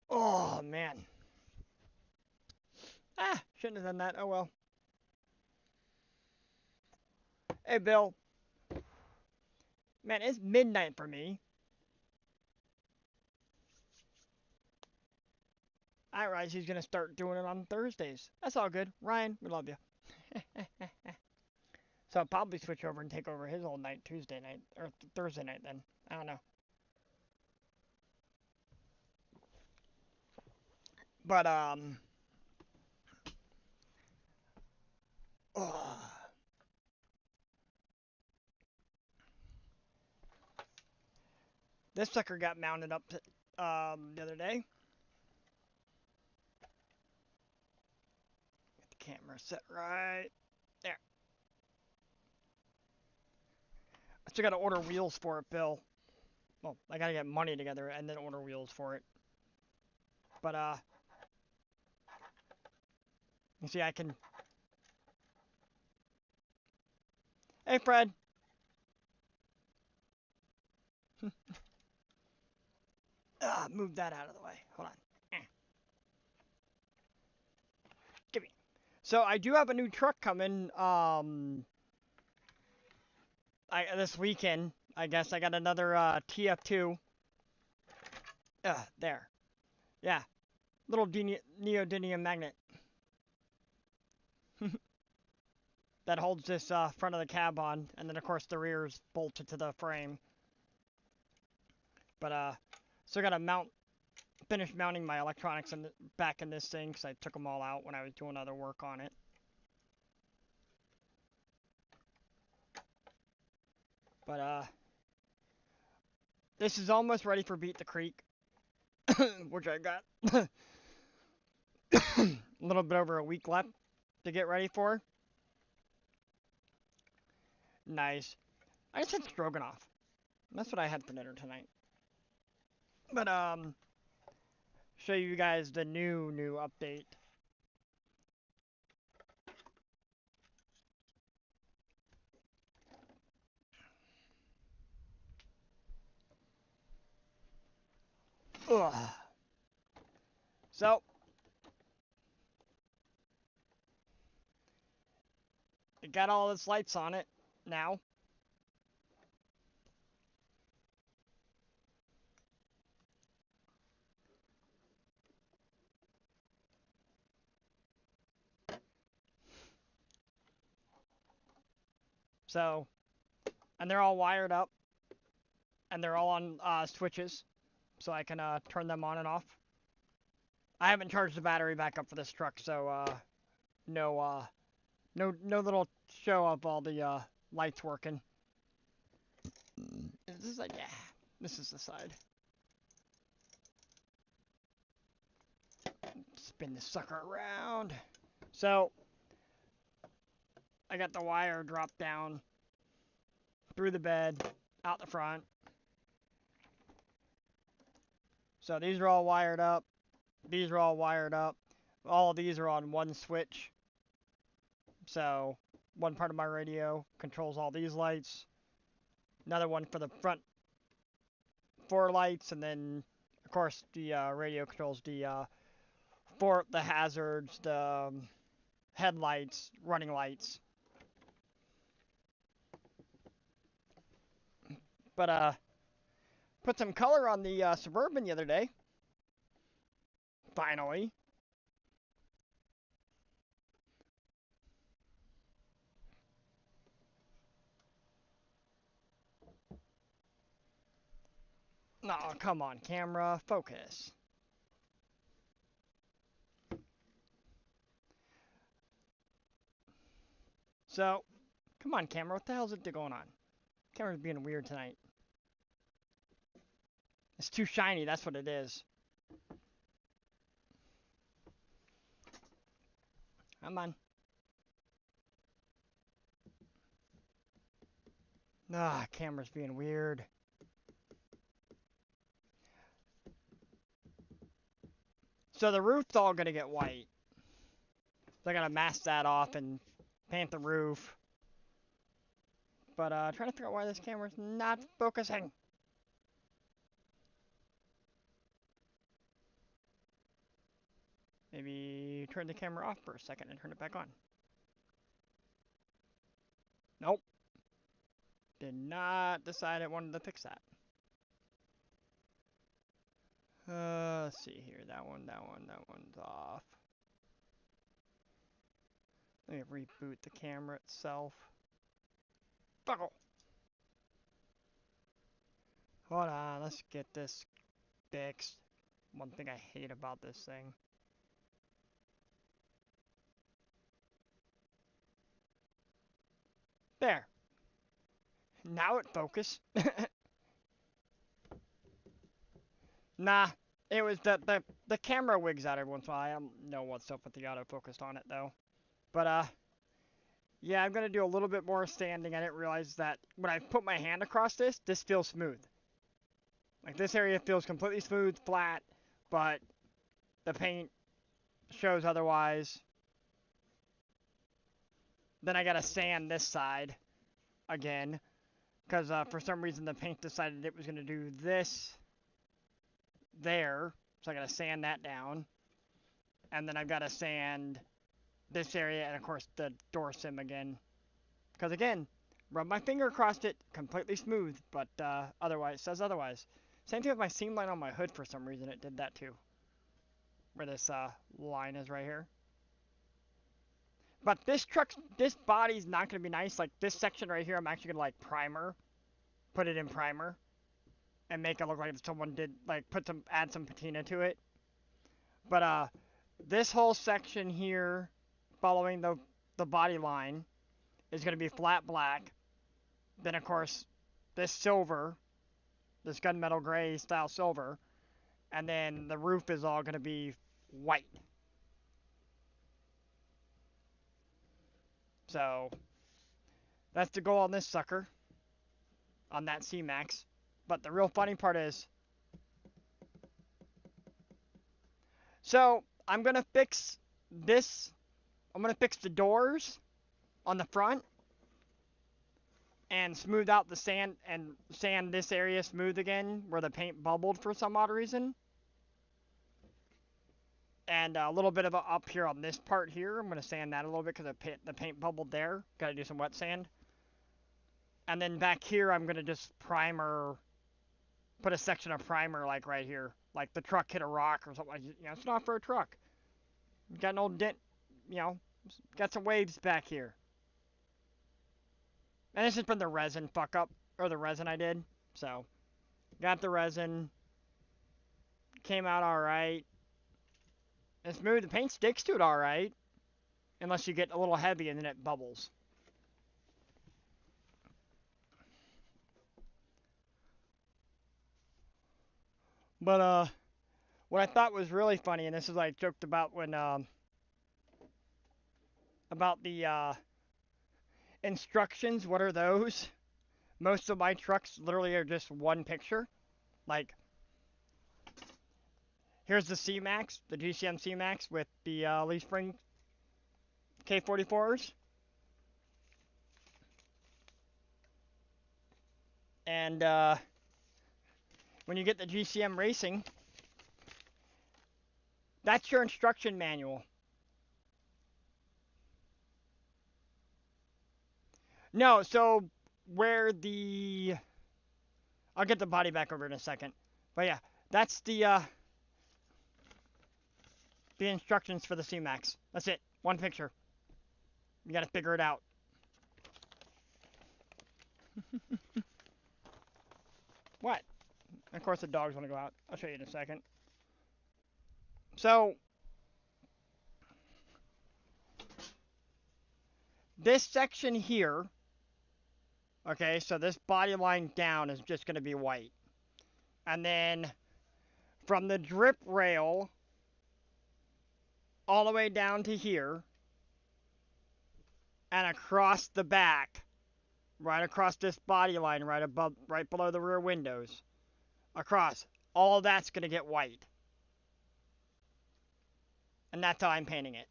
Oh, man. Ah, shouldn't have done that. Oh, well. Hey, Bill. Man, it's midnight for me. I realize he's going to start doing it on Thursdays. That's all good. Ryan, we love you. So I'll probably switch over and take over his old night Tuesday night, or Thursday night then. I don't know. But, oh, this sucker got mounted up the other day. Get the camera set right there. I still got to order wheels for it, Bill. Well, I got to get money together and then order wheels for it. But, you see, I can. Hey, Fred. Move that out of the way. Hold on. Eh, give me. So I do have a new truck coming. This weekend. I guess I got another TF2. There. Yeah, little neodymium magnet that holds this front of the cab on, and then of course the rear is bolted to the frame. But still got to finish mounting my electronics back in this thing because I took them all out when I was doing other work on it. But this is almost ready for Beat the Creek, which I got a little bit over a week left to get ready for. Nice. I just had stroganoff. That's what I had for dinner tonight. But show you guys the new update. Ugh. So it got all its lights on it now. So, and they're all wired up, and they're all on switches, so I can turn them on and off. I haven't charged the battery back up for this truck, so no no little show of all the lights working. This is like, yeah, this is the side. Spin the sucker around. So I got the wire dropped down through the bed, out the front. So these are all wired up. These are all wired up. All of these are on one switch. So one part of my radio controls all these lights. Another one for the front four lights, and then of course the radio controls the hazards, the headlights, running lights. But put some color on the Suburban the other day. Finally. Oh, come on, camera, focus. So, come on, camera, what the hell's it going on? Camera's being weird tonight. It's too shiny, that's what it is. Come on. Camera's being weird. So the roof's all gonna get white. So I gotta mask that off and paint the roof. But trying to figure out why this camera's not focusing. Maybe turn the camera off for a second and turn it back on. Nope. Did not decide I wanted to fix that. Let's see here. That one's off. Let me reboot the camera itself. Buckle! Hold on, let's get this fixed. One thing I hate about this thing. There. Now it focused. Nah, it was the camera wigs out every once in a while. I don't know what's up with the autofocus on it though. But yeah, I'm gonna do a little bit more standing. I didn't realize that when I put my hand across this feels smooth. Like this area feels completely smooth, flat, but the paint shows otherwise. Then I gotta sand this side again, because for some reason the paint decided it was gonna do this there, so I gotta sand that down, and then I've gotta sand this area and of course the door sim again, because again, rub my finger across it, completely smooth, but otherwise it says otherwise. Same thing with my seam line on my hood. For some reason it did that too, where this line is right here. But this body's not gonna be nice. Like this section right here, I'm actually gonna like put it in primer, and make it look like someone did like add some patina to it. But this whole section here, following the body line, is gonna be flat black. Then of course, this silver, this gunmetal gray style silver, and then the roof is all gonna be white. So that's the goal on this sucker, on that C-Max. But the real funny part is, so I'm gonna fix this. I'm gonna fix the doors on the front and smooth out the sand and sand this area smooth again where the paint bubbled for some odd reason. And a little bit of a up here on this part here. I'm gonna sand that a little bit because the paint bubbled there. Gotta do some wet sand. And then back here, I'm gonna just put a section of primer like right here, like the truck hit a rock or something. Like, you know, it's not for a truck. Got an old dent, you know, got some waves back here. And this is from the resin fuck up, or the resin I did. So, got the resin, came out alright. It's smooth, the paint sticks to it alright, unless you get a little heavy and then it bubbles. But what I thought was really funny, and this is what I joked about when about the instructions. What are those? Most of my trucks literally are just one picture. Like, here's the C-Max, the GCM C-Max with the leaf spring K44s. And when you get the GCM Racing, that's your instruction manual. No, so where the... I'll get the body back over in a second. But yeah, that's the instructions for the C-Max. That's it. One picture. You gotta figure it out. What? Of course the dogs want to go out. I'll show you in a second. So, this section here, okay, so this body line down is just going to be white. And then from the drip rail all the way down to here and across the back, right across this body line, right below the rear windows, across, all that's going to get white. And that's how I'm painting it.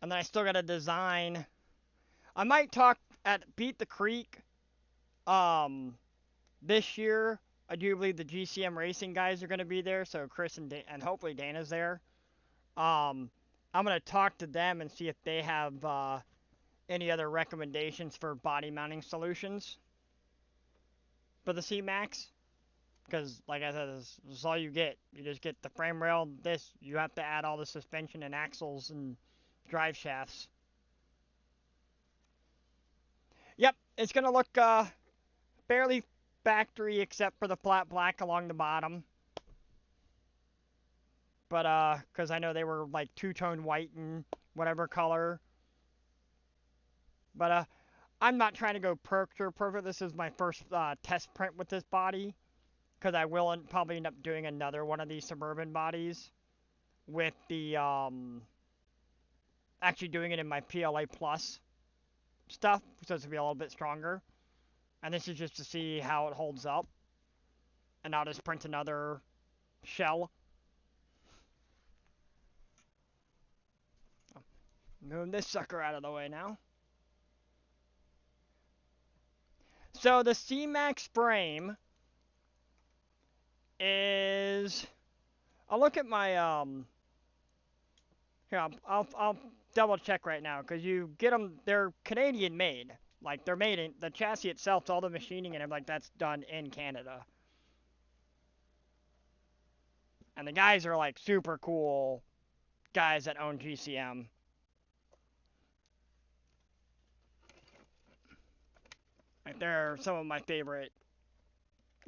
And then I still got to design. I might talk at Beat the Creek, This year, I do believe the GCM Racing guys are going to be there, so Chris and hopefully Dana's there. I'm going to talk to them and see if they have any other recommendations for body mounting solutions for the C-Max. Because, like I said, this is all you get. You just get the frame rail, this. You have to add all the suspension and axles and drive shafts. Yep, it's going to look fairly factory except for the flat black along the bottom. But, because I know they were like two-tone white and whatever color. But, I'm not trying to go picture perfect. This is my first test print with this body. Because I will probably end up doing another one of these Suburban bodies. With the, actually doing it in my PLA Plus stuff. So it's going to be a little bit stronger. And this is just to see how it holds up. And I'll just print another shell. Move this sucker out of the way now. So the C-Max frame is... I'll look at my, here, I'll double check right now, because you get them, they're Canadian made. Like, they're made in, the chassis itself, all the machining and everything like that's done in Canada. And the guys are, like, super cool guys that own GCM. Like, they're some of my favorite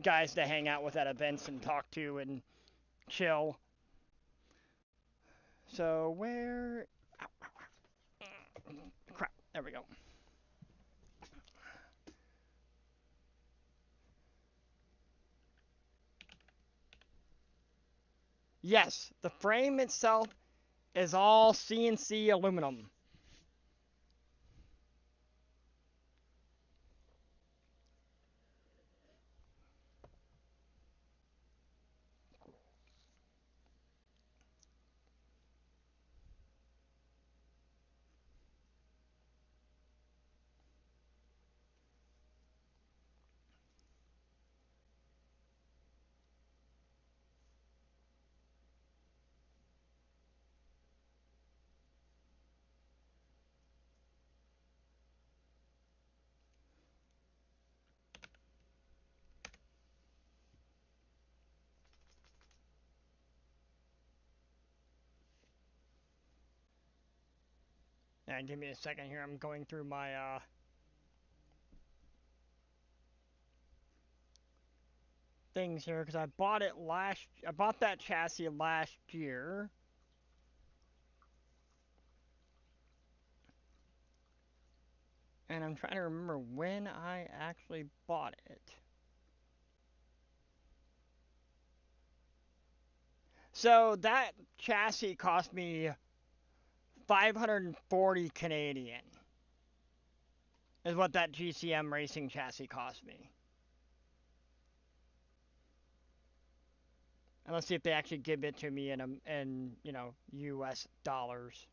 guys to hang out with at events and talk to and chill. So, where... Crap, there we go. Yes, the frame itself is all CNC aluminum. Yeah, give me a second here. I'm going through my things here because I bought that chassis last year. And I'm trying to remember when I actually bought it. So that chassis cost me 540 Canadian. Is what that GCM racing chassis cost me. And let's see if they actually give it to me in you know, US dollars.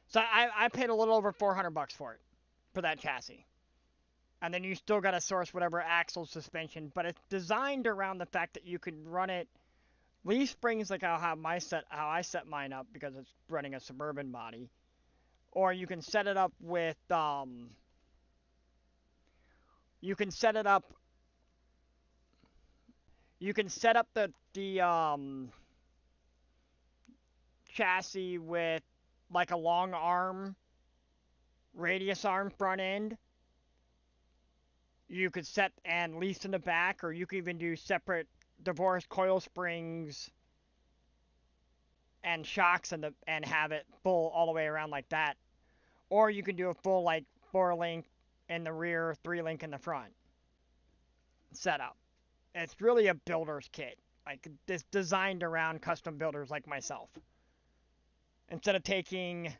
So I paid a little over 400 bucks for it, for that chassis. And then you still got to source whatever axle suspension, but it's designed around the fact that you can run it. Leaf springs, like how I set mine up because it's running a Suburban body, or you can set it up with you can set it up. You can set up the chassis with like a long arm, radius arm front end. You could set and lease in the back, or you could even do separate divorced coil springs and shocks and have it full all the way around like that. Or you can do a full like 4-link in the rear, 3-link in the front setup. It's really a builder's kit. Like it's designed around custom builders like myself. Instead of taking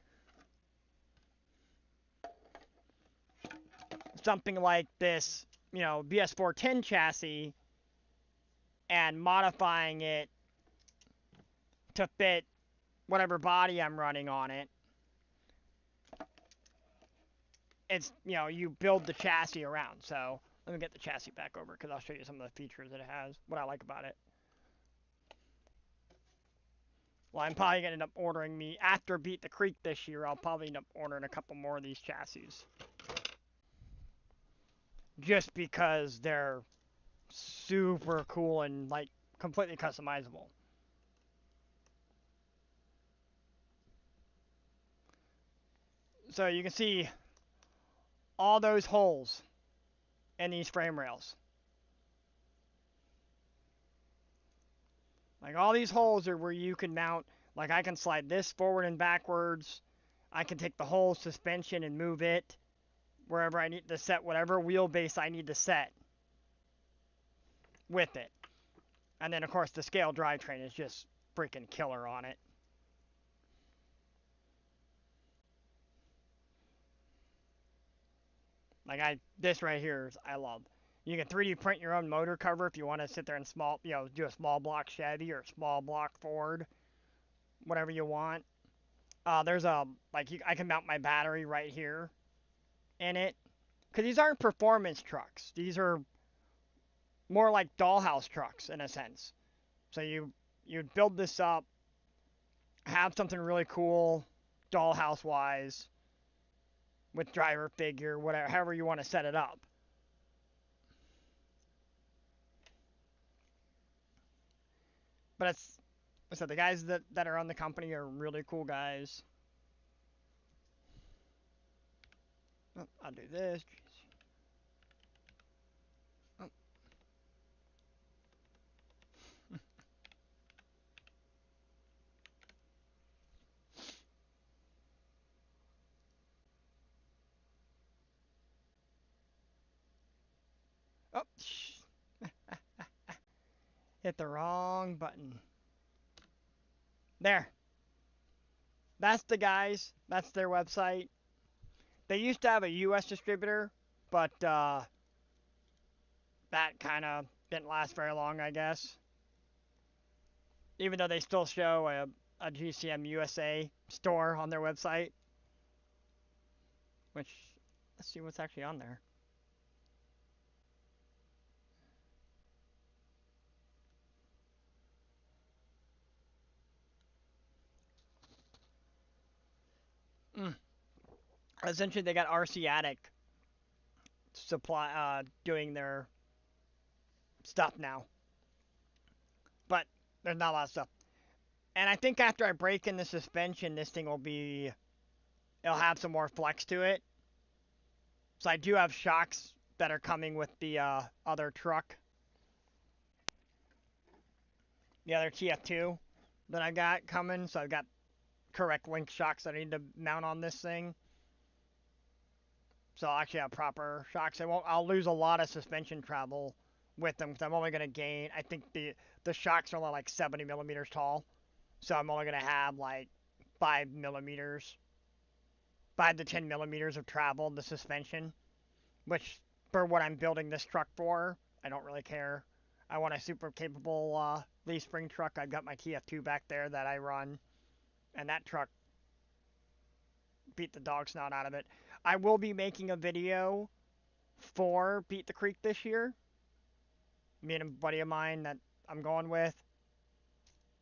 something like this, you know, BS410 chassis and modifying it to fit whatever body I'm running on it, it's, you know, you build the chassis around. So let me get the chassis back over because I'll show you some of the features that it has, what I like about it. Well, I'm probably going to end up ordering me, after Beat the Creek this year, I'll probably end up ordering a couple more of these chassis. Just because they're super cool and, like, completely customizable. So you can see all those holes in these frame rails. Like, all these holes are where you can mount, like, I can slide this forward and backwards. I can take the whole suspension and move it wherever I need to set whatever wheelbase I need to set with it. And then, of course, the scale drivetrain is just freaking killer on it. Like, this right here, I love. You can 3D print your own motor cover if you want to sit there and do a small block Chevy or small block Ford, whatever you want. There's a, I can mount my battery right here in it. Because these aren't performance trucks. These are more like dollhouse trucks in a sense. So you build this up, have something really cool, dollhouse wise, with driver figure, whatever, however you want to set it up. But so the guys that are on the company are really cool guys. Oh, I'll do this. Oh. Oh, hit the wrong button. There. That's the guys. That's their website. They used to have a US distributor, but that kind of didn't last very long, I guess. Even though they still show a GCM USA store on their website. Which, let's see what's actually on there. Essentially, they got RC Attic doing their stuff now. But there's not a lot of stuff. And I think after I break in the suspension, this thing it'll have some more flex to it. So I do have shocks that are coming with the other truck. The other TF2 that I got coming. So I've got correct link shocks that I need to mount on this thing. So I'll actually have proper shocks. I'll lose a lot of suspension travel with them because I'm only going to gain, I think the shocks are only like 70 millimeters tall. So I'm only going to have like 5 to 10 millimeters of travel in the suspension, which for what I'm building this truck for, I don't really care. I want a super capable leaf spring truck. I've got my TF2 back there that I run, and that truck beat the dog snot out of it. I will be making a video for Beat the Creek this year. Me and a buddy of mine that I'm going with,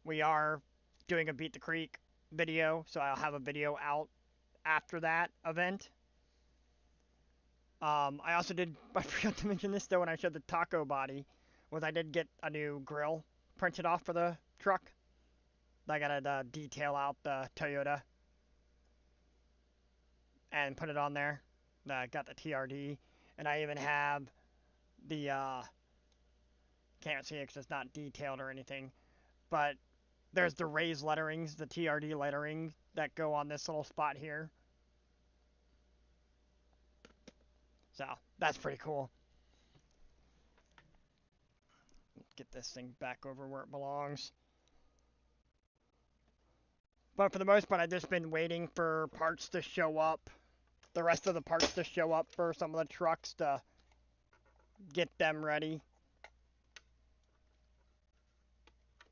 we are doing a Beat the Creek video, so I'll have a video out after that event. I also I forgot to mention this though when I showed the taco body, was I did get a new grill printed off for the truck. I gotta detail out the Toyota and put it on there. I got the TRD, and I even have the can't see it because it's not detailed or anything, but there's the raised letterings, the TRD lettering that go on this little spot here. So that's pretty cool. Get this thing back over where it belongs. But for the most part, I've just been waiting for parts to show up. The rest of the parts to show up for some of the trucks to get them ready.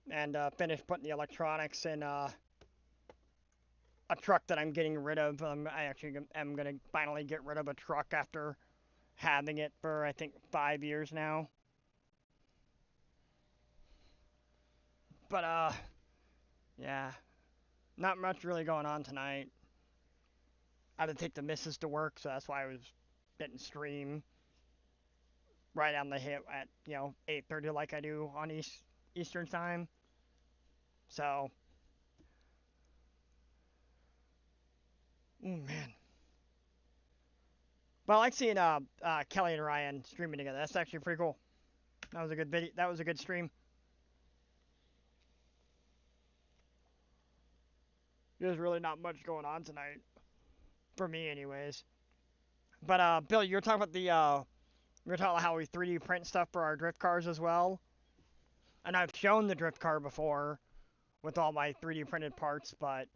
And finish putting the electronics in a truck that I'm getting rid of. I actually am gonna finally get rid of a truck after having it for I think 5 years now. But yeah, not much really going on tonight. I had to take the missus to work, so that's why I was didn't stream right on the hit at 8:30 like I do on Eastern time. So, oh man. But I like seeing Kelly and Ryan streaming together. That's actually pretty cool. That was a good video. That was a good stream. There's really not much going on tonight for me, anyways. But Bill, you were talking about we were talking about how we 3D print stuff for our drift cars as well. And I've shown the drift car before with all my 3D printed parts, but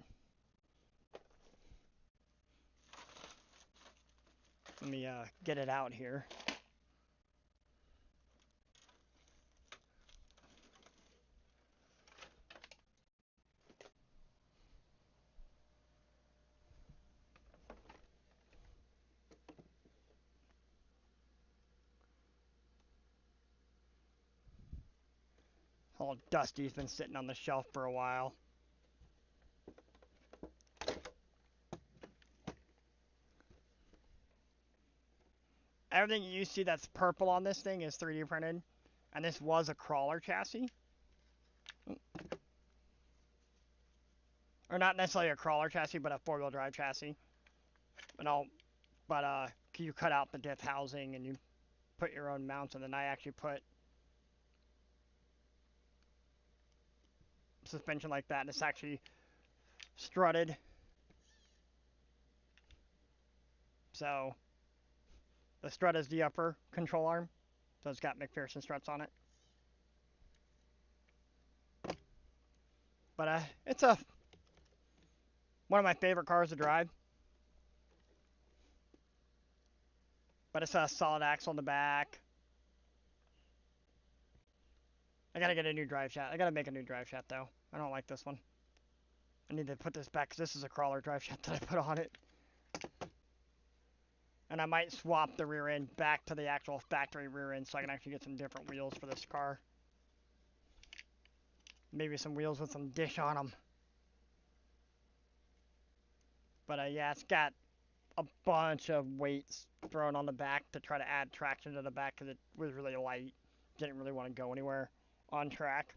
let me get it out here. All dusty's been sitting on the shelf for a while. Everything you see that's purple on this thing is 3D printed, and this was a crawler chassis. Or not necessarily a crawler chassis, but a four-wheel drive chassis. But you cut out the diff housing and you put your own mounts, and then I actually put suspension like that, and it's actually strutted. So the strut is the upper control arm, so it's got McPherson struts on it. But it's one of my favorite cars to drive. But it's a solid axle in the back. I gotta get a new drive shaft. I gotta make a new drive shaft though. I don't like this one. I need to put this back because this is a crawler drive shaft that I put on it. And I might swap the rear end back to the actual factory rear end so I can actually get some different wheels for this car. Maybe some wheels with some dish on them. But yeah, it's got a bunch of weights thrown on the back to try to add traction to the back because it was really light. Didn't really want to go anywhere on track.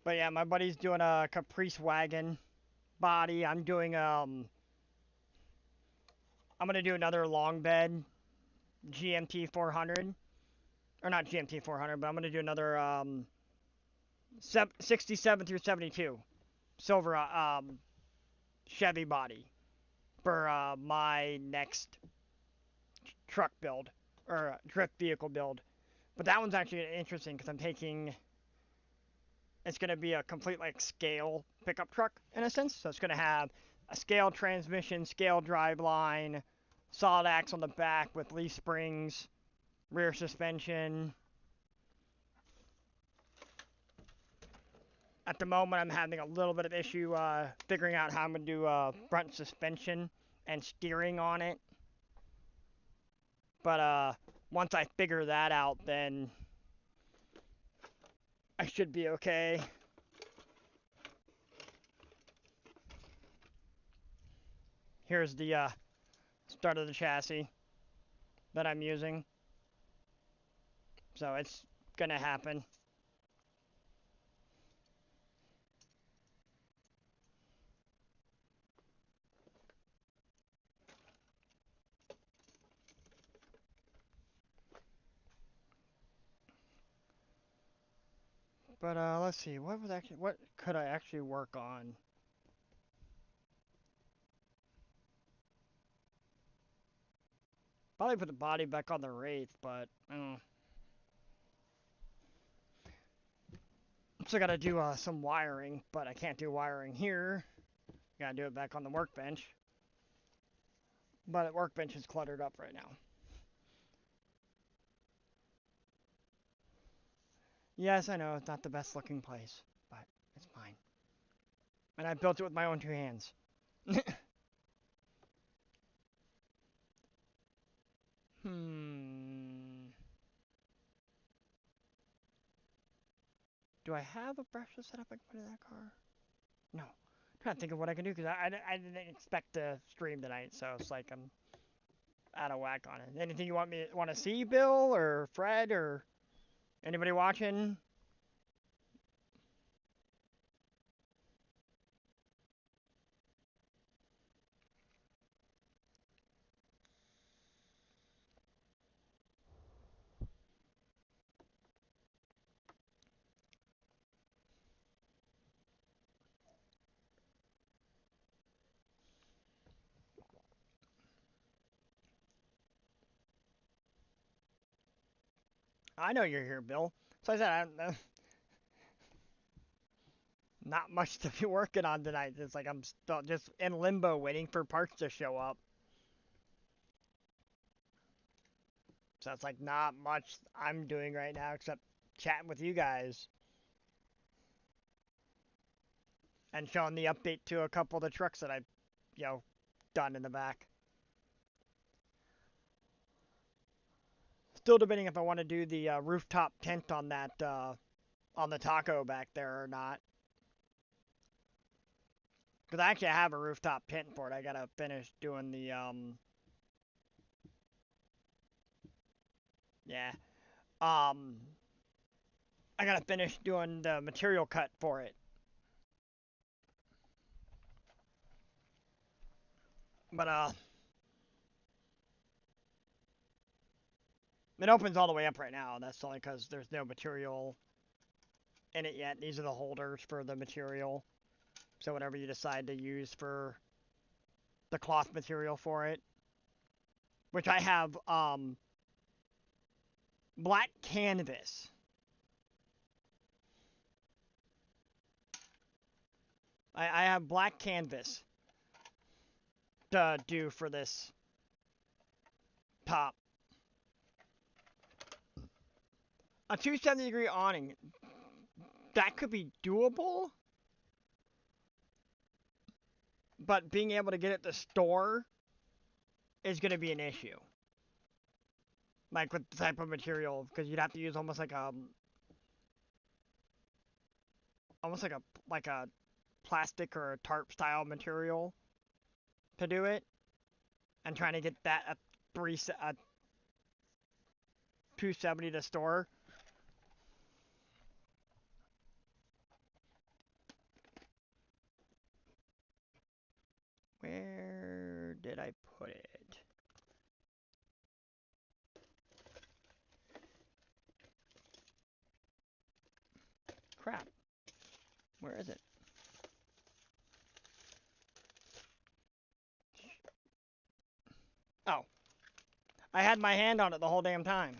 But yeah, my buddy's doing a Caprice wagon body. I'm gonna do another long bed GMT 400, or not GMT 400, but I'm gonna do another 67 through 72 silver Chevy body for my next truck build or drift vehicle build. But that one's actually interesting because it's going to be a complete like scale pickup truck in a sense. So it's going to have a scale transmission, scale drive line, solid axle on the back with leaf springs, rear suspension. At the moment, I'm having a little bit of issue figuring out how I'm going to do front suspension and steering on it. But once I figure that out, then I should be okay. Here's the start of the chassis that I'm using. So it's gonna happen. But let's see, what could I actually work on? Probably put the body back on the Wraith, but still gotta do some wiring, but I can't do wiring here. Gotta do it back on the workbench. But the workbench is cluttered up right now. Yes, I know it's not the best looking place, but it's mine. And I built it with my own 2 hands. Hmm. Do I have a brushless setup I can put in that car? No. I'm trying to think of what I can do because I didn't expect to stream tonight, so it's like I'm out of whack on it. Anything you want to see, Bill or Fred or anybody watching? I know you're here, Bill. So I said, not much to be working on tonight. It's like I'm still just in limbo waiting for parts to show up. So it's like not much I'm doing right now except chatting with you guys and showing the update to a couple of the trucks that I've, you know, done in the back. Still debating if I want to do the rooftop tent on that on the taco back there or not. Because I actually have a rooftop tent for it. I gotta finish doing the yeah. Um I gotta finish doing the material cut for it. But it opens all the way up right now. That's only because there's no material in it yet. These are the holders for the material. So whatever you decide to use for the cloth material for it. Which I have black canvas. I have black canvas to do for this top. A 270-degree awning. That could be doable, but being able to get it to store is going to be an issue. Like with the type of material, because you'd have to use almost like a plastic or a tarp style material to do it, and trying to get that a 270 to store. Where did I put it? Crap. Where is it? Oh. I had my hand on it the whole damn time.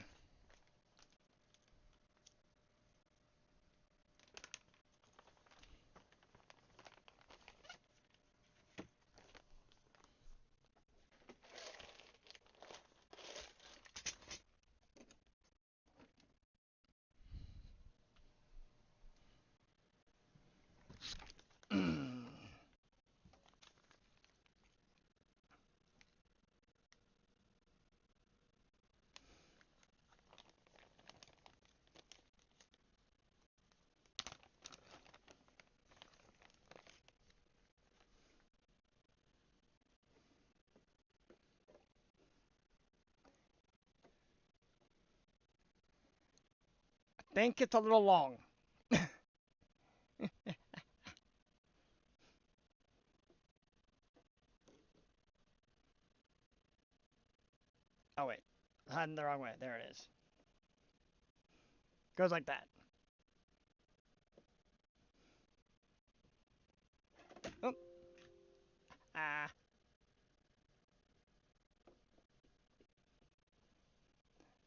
Think it's a little long. Oh wait, I'm the wrong way. There it is. Goes like that. Oh. Ah.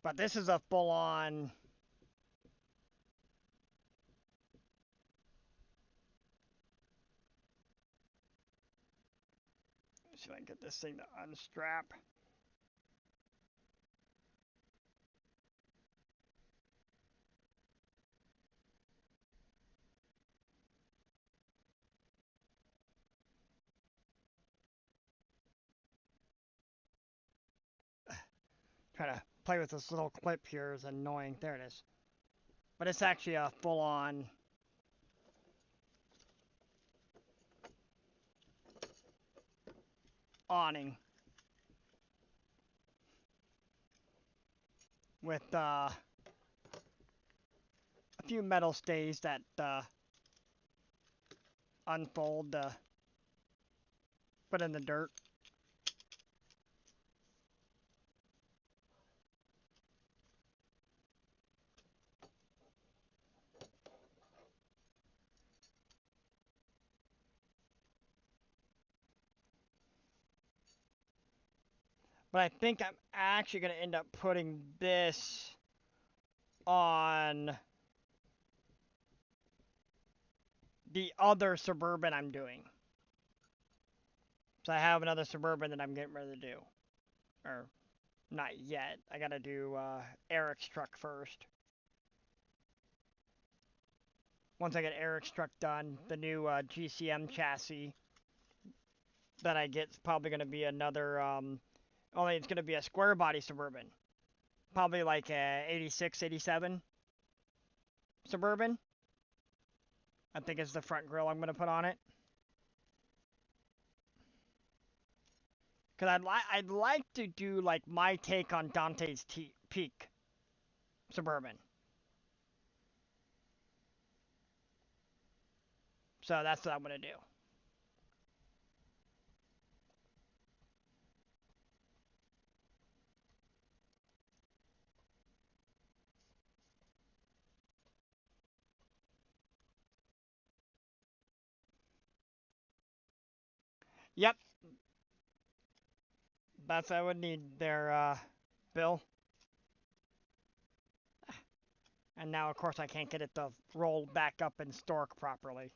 But this is a full-on. See if I can get this thing to unstrap. Trying to play with this little clip here is annoying. There it is. But it's actually a full-on awning with a few metal stays that unfold put in the dirt. But I think I'm actually going to end up putting this on the other Suburban I'm doing. So I have another Suburban that I'm getting ready to do. Or, not yet. I gotta do Eric's truck first. Once I get Eric's truck done, the new GCM chassis that I get is probably gonna be another, only it's gonna be a square body Suburban. Probably like a 86, 87 Suburban. I think is the front grille I'm gonna put on it. Cause I'd like to do like my take on Dante's Peak Suburban. So that's what I'm gonna do. Yep, that's what I would need there, Bill. And now, of course, I can't get it to roll back up and stork properly.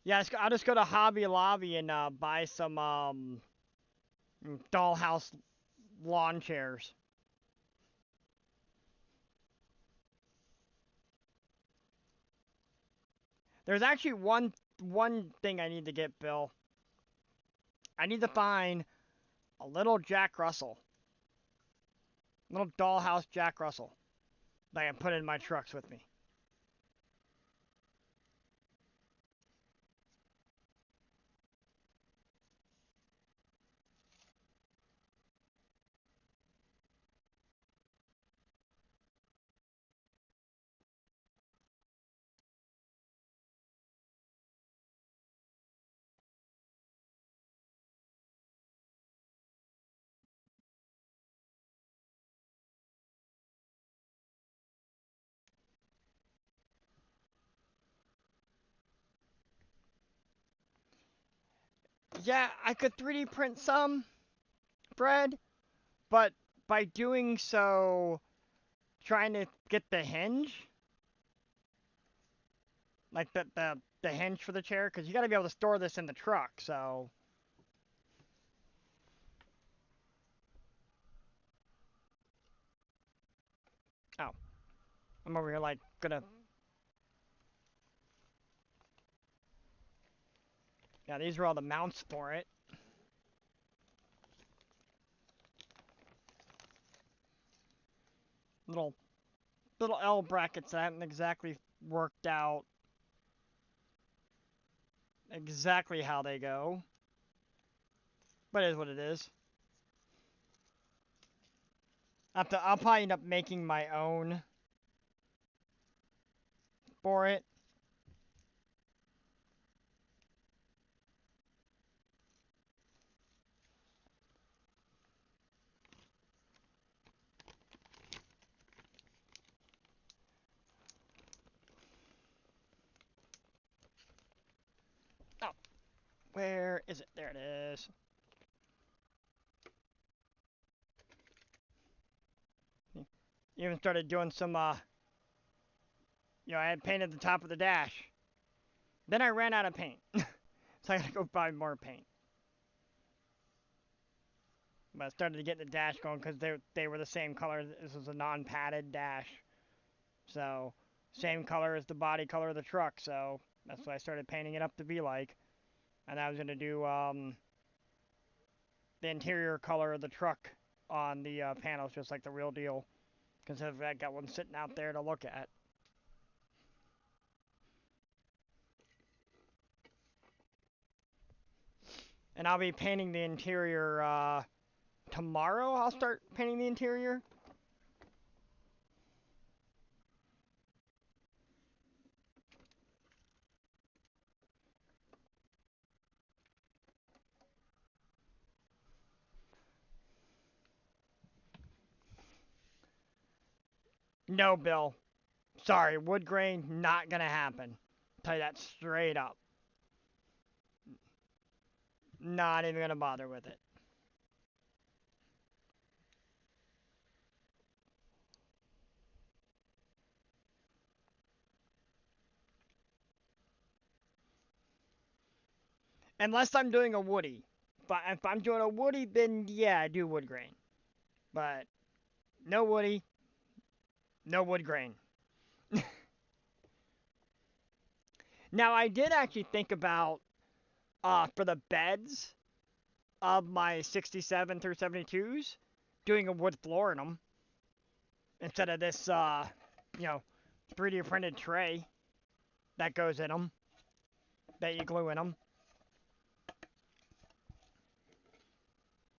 Yeah, I'll just go to Hobby Lobby and buy some dollhouse lawn chairs. There's actually one thing I need to get, Bill. I need to find a little Jack Russell, little dollhouse Jack Russell that I can put in my trucks with me. Yeah, I could 3D print some bread, but by doing so, trying to get the hinge, like the hinge for the chair, because you got to be able to store this in the truck. So, oh, I'm over here like gonna. Yeah, these are all the mounts for it. Little L brackets that haven't exactly worked out exactly how they go, but it is what it is. I'll probably end up making my own for it. Oh, where is it? There it is. Even started doing some, I had painted the top of the dash. Then I ran out of paint. So I gotta go buy more paint. But I started to get the dash going because they were the same color. This was a non-padded dash, so same color as the body color of the truck. So that's what I started painting it up to be like. And I was gonna do the interior color of the truck on the panels, just like the real deal. Because I got one sitting out there to look at. And I'll be painting the interior tomorrow. I'll start painting the interior. No, Bill. Sorry, wood grain, not gonna happen. Tell you that straight up. Not even gonna bother with it. Unless I'm doing a woody. But if I'm doing a woody, then yeah, I do wood grain. But no woody, no wood grain. Now I did actually think about for the beds of my 67 through 72s, doing a wood floor in them instead of this you know 3D printed tray that goes in them that you glue in them.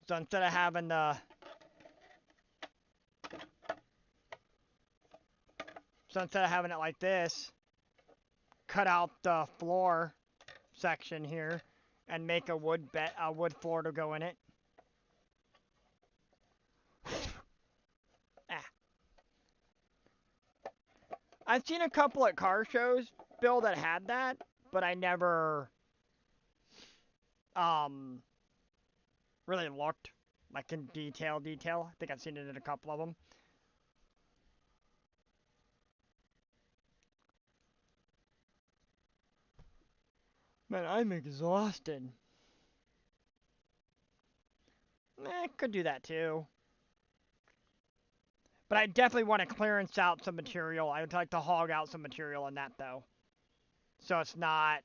So instead of having the it like this, cut out the floor section here and make a wood floor to go in it. Ah. I've seen a couple at car shows, Bill, that had that, but I never really looked like in detail. I think I've seen it in a couple of them. Man, I'm exhausted. Could do that too. But I definitely want to clearance out some material. I would like to hog out some material in that though. So it's not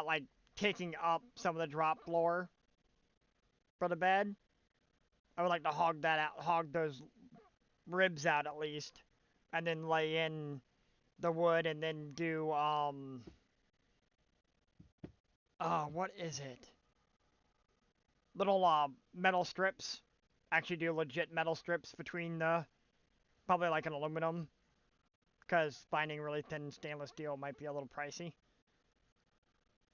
like taking up some of the drop floor for the bed. I would like to hog those ribs out at least, and then lay in the wood, and then do what is it? Little metal strips. Actually, do legit metal strips between the probably like an aluminum, because finding really thin stainless steel might be a little pricey.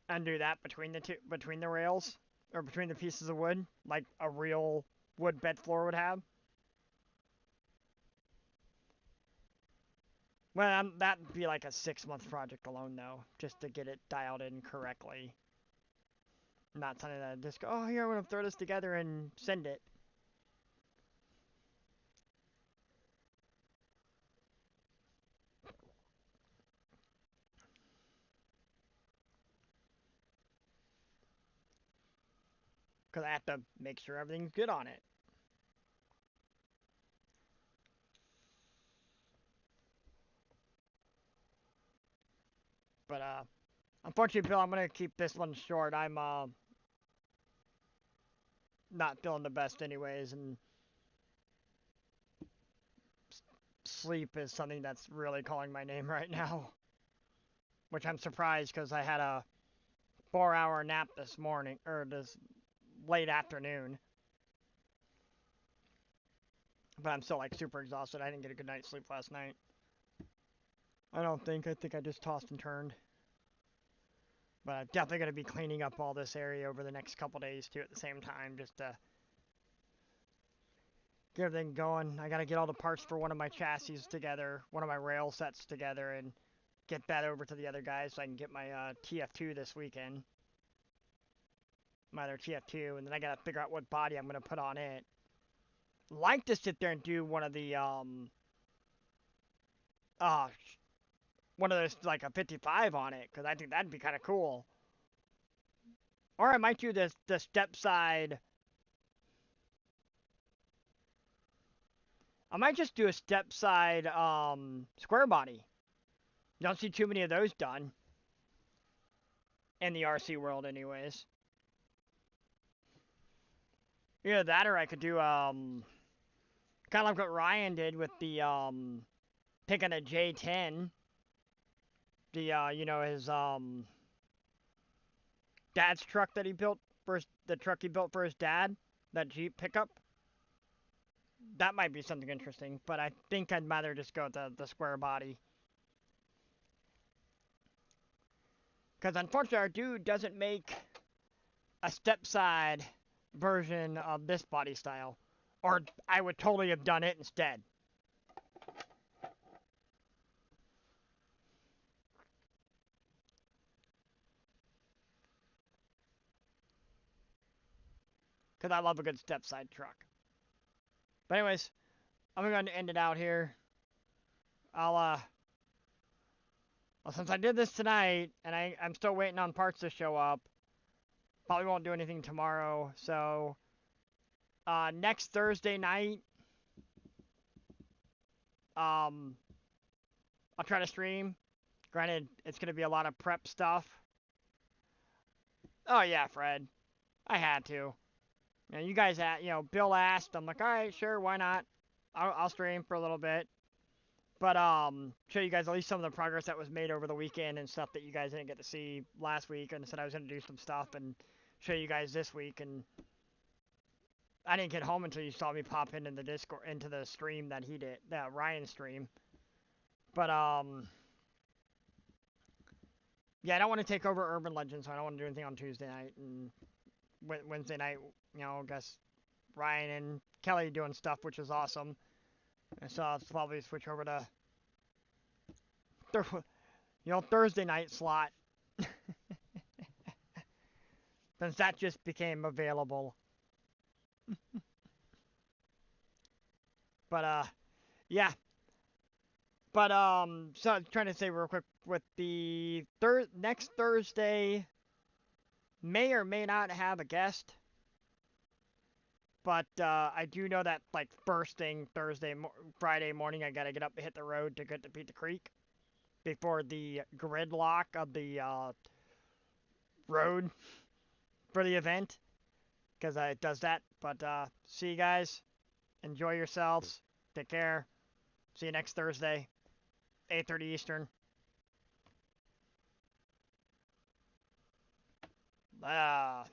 And do that between the rails or between the pieces of wood, like a real wood bed floor would have. Well, that'd be like a 6-month project alone, though, just to get it dialed in correctly. Not something that I just go, oh, here, I'm going to throw this together and send it. Because I have to make sure everything's good on it. But, unfortunately, Bill, I'm going to keep this one short. I'm, not feeling the best anyways, and sleep is something that's really calling my name right now. Which I'm surprised because I had a 4-hour nap this morning, or this late afternoon. But I'm still like super exhausted. I didn't get a good night's sleep last night. I don't think. I think I just tossed and turned. But I'm definitely going to be cleaning up all this area over the next couple days too at the same time, just to get everything going. I got to get all the parts for one of my chassis together, one of my rail sets together, and get that over to the other guys so I can get my TF2 this weekend. My other TF2, and then I got to figure out what body I'm going to put on it. Like to sit there and do one of the one of those like a 55 on it, because I think that'd be kind of cool. Or I might do the step side. I might just do a step side square body. You don't see too many of those done in the RC world, anyways. Either that, or I could do kind of like what Ryan did with the picking a J10, the his dad's truck that he built first, the truck he built for his dad, that Jeep pickup. That might be something interesting, but I think I'd rather just go with the square body. Because unfortunately, our dude doesn't make a step side version of this body style, or I would totally have done it instead. Because I love a good step side truck. But anyways, I'm going to end it out here. I'll well, since I did this tonight and I'm still waiting on parts to show up, probably won't do anything tomorrow. So next Thursday night, um, I'll try to stream. Granted, it's gonna be a lot of prep stuff. Oh yeah, Fred, I had to. You guys, Bill asked. I'm like, all right, sure, why not? I'll stream for a little bit. But show you guys at least some of the progress that was made over the weekend and stuff that you guys didn't get to see last week. And I said I was gonna do some stuff and show you guys this week. And I didn't get home until you saw me pop into the Discord, into the stream that he did, that Ryan stream. But yeah, I don't want to take over Urban Legends, so I don't want to do anything on Tuesday night and Wednesday night. I guess Ryan and Kelly doing stuff, which is awesome. And so I'll probably switch over to Thursday night slot since that just became available. But yeah. But so I'm trying to say real quick with the next Thursday, may or may not have a guest. But I do know that like first thing Friday morning, I gotta get up and hit the road to get to Pizza Creek before the gridlock of the road for the event, because it does that. But see you guys. Enjoy yourselves. Take care. See you next Thursday, 8:30 Eastern. Ah.